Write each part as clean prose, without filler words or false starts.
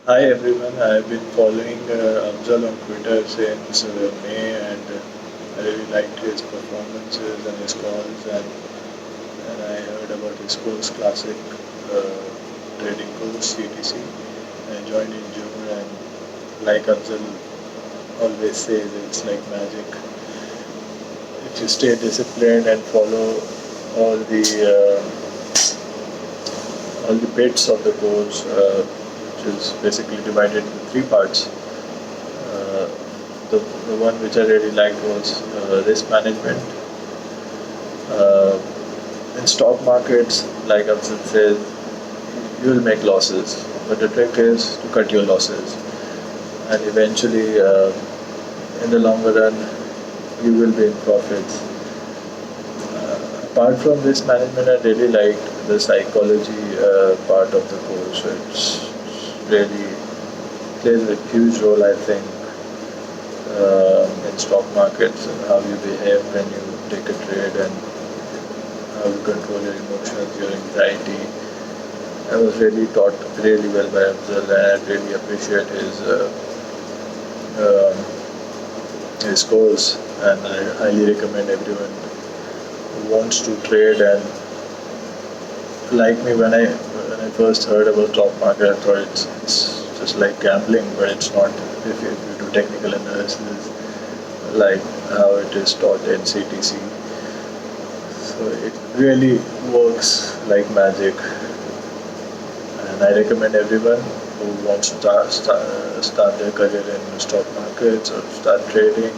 Hi everyone, I've been following Afzal on Twitter since May and I really liked his performances and his calls and I heard about his course classic uh, trading course CTC. I joined in June and like Afzal always says, it's like magic. If you stay disciplined and follow all the all the bits of the course, which is basically divided into three parts. Uh, the one which I really liked was risk management. Uh, in stock markets, like Absat says, you will make losses, but the trick is to cut your losses, and eventually, in the longer run, you will be in profits. Apart from risk management, I really liked the psychology part of the course, which really plays a huge role, I think, in stock markets and how you behave when you take a trade and how you control your emotions, your anxiety. I was really taught really well by Afzal, and I really appreciate um, his course. And I highly recommend everyone who wants to trade. And like me, when I first heard about stock market, I thought it's just like gambling, but it's not. If you do technical analysis, like how it is taught in CTC. So it really works like magic, and I recommend everyone who wants to start their career in stock markets or start trading.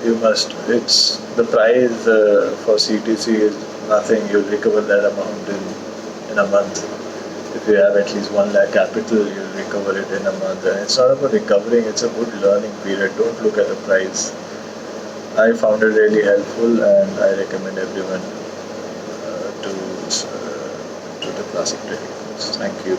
You must. It's the price for CTC is nothing. You'll recover that amount in a month. If you have at least 1 lakh capital, you'll recover it in a month. And it's not about recovering; it's a good learning period. Don't look at the price. I found it really helpful, and I recommend everyone to the classic trading course. Thank you.